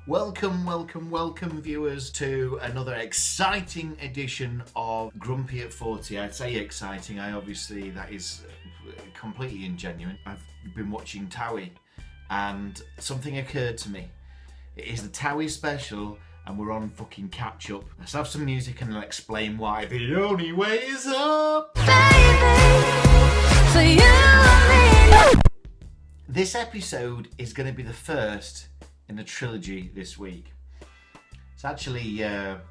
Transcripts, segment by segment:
Welcome viewers to another exciting edition of Grumpy at 40. I say exciting, that is completely ingenuine. I've been watching Towie and something occurred to me. It is the Towie special and we're on fucking catch up. Let's have some music and I'll explain why. The only way is up! Baby, for you and me. This episode is going to be the first in a trilogy this week. It's actually a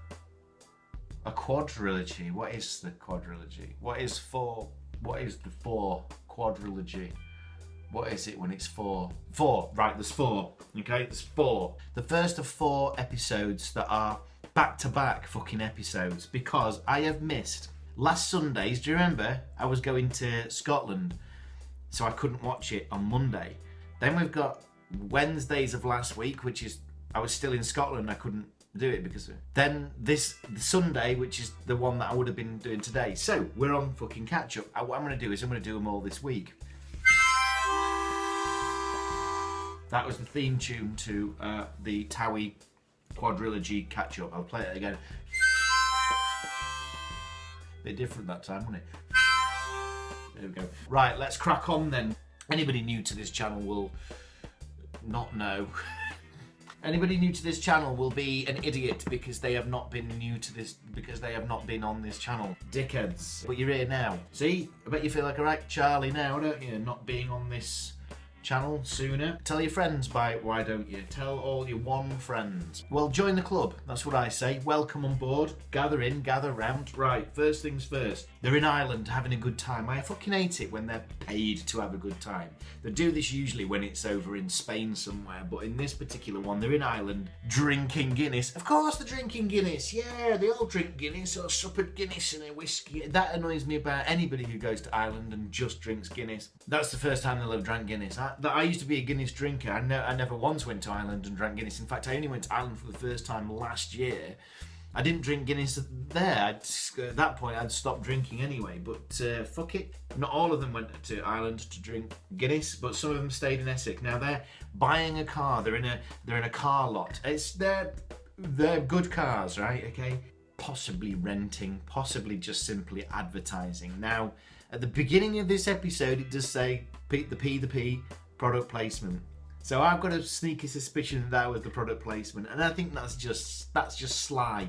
quadrilogy. What is the quadrilogy? What is the four quadrilogy? What is it when it's four? Right, there's four. Okay, there's four. The first of 4 episodes that are back-to-back fucking episodes because I have missed last Sundays. Do you remember? I was going to Scotland, so I couldn't watch it on Monday. Then we've got Wednesdays of last week, which is I was still in Scotland. I couldn't do it because of it. Then this Sunday, which is the one that I would have been doing today. So we're on fucking catch up. What I'm going to do is I'm going to do them all this week. That was the theme tune to the Towie quadrilogy catch up. I'll play it again. Bit different that time, wasn't it? There we go. Right, let's crack on then. Anybody new to this channel will not know. Anybody new to this channel will be an idiot because they have not been on this channel. Dickheads. But you're here now. See? I bet you feel like a right Charlie now, don't you? Not being on this channel sooner. Tell your friends, why don't you? Tell all your one friends. Well, join the club. That's what I say. Welcome on board. Gather in, gather round. Right, first things first. They're in Ireland having a good time. I fucking hate it when they're paid to have a good time. They do this usually when it's over in Spain somewhere, but in this particular one, they're in Ireland drinking Guinness. Of course they're drinking Guinness. Yeah, they all drink Guinness or suppered Guinness and a whiskey. That annoys me about anybody who goes to Ireland and just drinks Guinness. That's the first time they'll have drank Guinness. I used to be a Guinness drinker. I never once went to Ireland and drank Guinness. In fact, I only went to Ireland for the first time last year. I didn't drink Guinness there. At that point, I'd stopped drinking anyway. But fuck it. Not all of them went to Ireland to drink Guinness, but some of them stayed in Essex. Now they're buying a car. They're in a car lot. They're good cars, right? Okay. Possibly renting. Possibly just simply advertising. Now, at the beginning of this episode, it does say the P. Product placement. So I've got a sneaky suspicion that was the product placement, and I think that's just sly.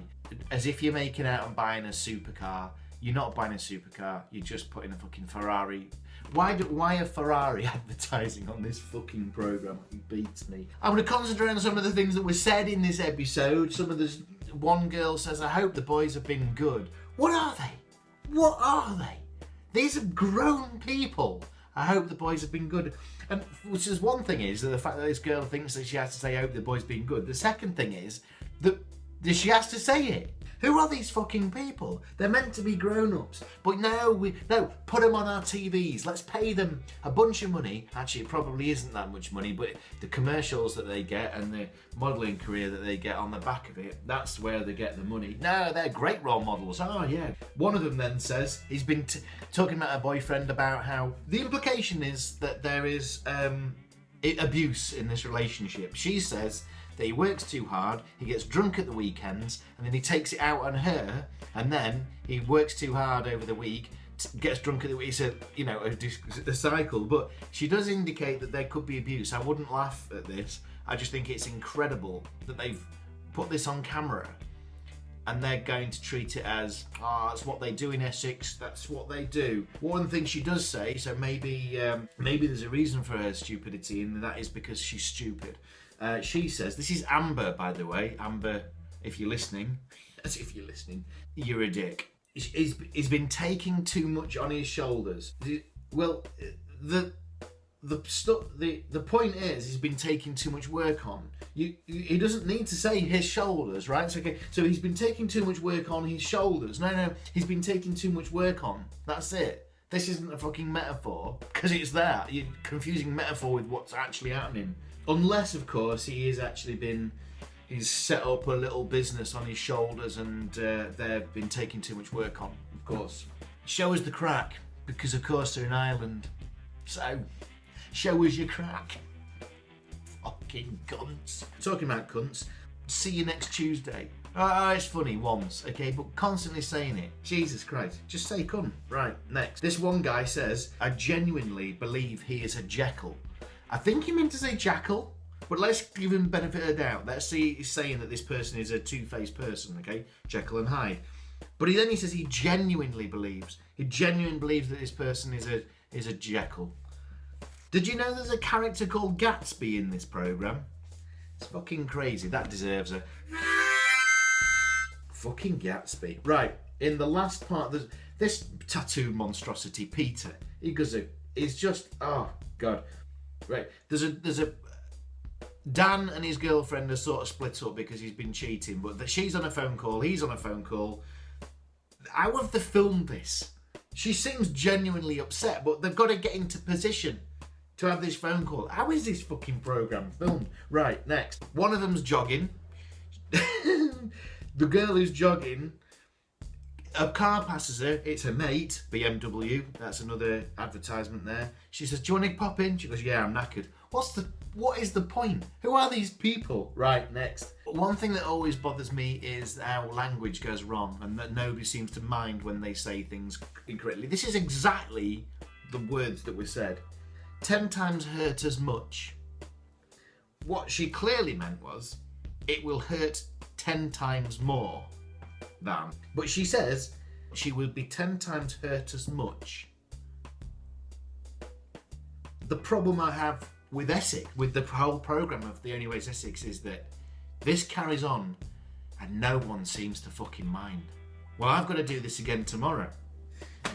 As if you're making out and buying a supercar. You're not buying a supercar. You're just putting a fucking Ferrari. Why a Ferrari advertising on this fucking program? It beats me. I'm going to concentrate on some of the things that were said in this episode. Some of this. One girl says, "I hope the boys have been good." What are they? What are they? These are grown people. I hope the boys have been good. And which is one thing is the fact that this girl thinks that she has to say, I hope the boys been good. The second thing is that she has to say it. Who are these fucking people? They're meant to be grown-ups. But no, put them on our TVs. Let's pay them a bunch of money. Actually, it probably isn't that much money, but the commercials that they get and the modelling career that they get on the back of it, that's where they get the money. No, they're great role models. Oh, yeah. One of them then says, he's been talking about her boyfriend about how the implication is that there is abuse in this relationship. She says that he works too hard, he gets drunk at the weekends, and then he takes it out on her, and then he works too hard over the week, gets drunk at the week. It's a cycle, but she does indicate that there could be abuse. I wouldn't laugh at this. I just think it's incredible that they've put this on camera and they're going to treat it as, that's what they do in Essex, that's what they do. One thing she does say, so maybe there's a reason for her stupidity, and that is because she's stupid. She says, this is Amber, by the way. Amber, if you're listening, as if you're listening, you're a dick. He's been taking too much on his shoulders. Well, the point is, he's been taking too much work on. He doesn't need to say his shoulders, right? So, okay, so he's been taking too much work on his shoulders. No, he's been taking too much work on. That's it. This isn't a fucking metaphor, because it's that. You're confusing metaphor with what's actually happening. Unless, of course, he's set up a little business on his shoulders and they've been taking too much work on, of course. Show us the crack, because of course they're in Ireland. So, show us your crack. Fuck fucking cunts. Talking about cunts, see you next Tuesday. It's funny once, okay, but constantly saying it. Jesus Christ, just say cunt. Right, next. This one guy says, I genuinely believe he is a Jekyll. I think he meant to say Jackal, but let's give him benefit of the doubt. Let's see he's saying that this person is a two-faced person, okay? Jekyll and Hyde. But he says he genuinely believes that this person is a Jekyll. Did you know there's a character called Gatsby in this programme? It's fucking crazy. That deserves a... Fucking Gatsby. Right, in the last part, there's this tattoo monstrosity, Peter. He's just... Oh, God. Right, there's a... Dan and his girlfriend are sort of split up because he's been cheating, but she's on a phone call, he's on a phone call. How have they filmed this? She seems genuinely upset, but they've got to get into position to have this phone call. How is this fucking programme filmed? Right, next. One of them's jogging. The girl who's jogging, a car passes her, it's her mate, BMW, that's another advertisement there. She says, do you want to pop in? She goes, yeah, I'm knackered. What is the point? Who are these people? Right, next. One thing that always bothers me is how language goes wrong and that nobody seems to mind when they say things incorrectly. This is exactly the words that were said. 10 times hurt as much. What she clearly meant was, it will hurt 10 times more than. But she says she would be 10 times hurt as much. The problem I have with Essex, with the whole programme of The Only Way is Essex, is that this carries on and no one seems to fucking mind. Well, I've got to do this again tomorrow,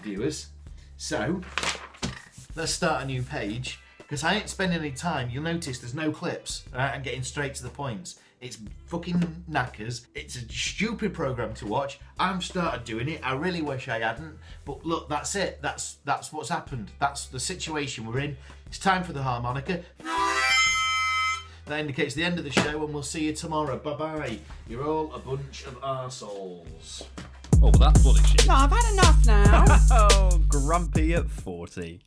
viewers. So, let's start a new page, because I ain't spending any time. You'll notice there's no clips, right? I'm getting straight to the points. It's fucking knackers. It's a stupid programme to watch. I've started doing it. I really wish I hadn't. But look, that's it. That's what's happened. That's the situation we're in. It's time for the harmonica. That indicates the end of the show, and we'll see you tomorrow. Bye-bye. You're all a bunch of arseholes. Oh, well, that's bullet shit. No, I've had enough now. Oh, grumpy at 40.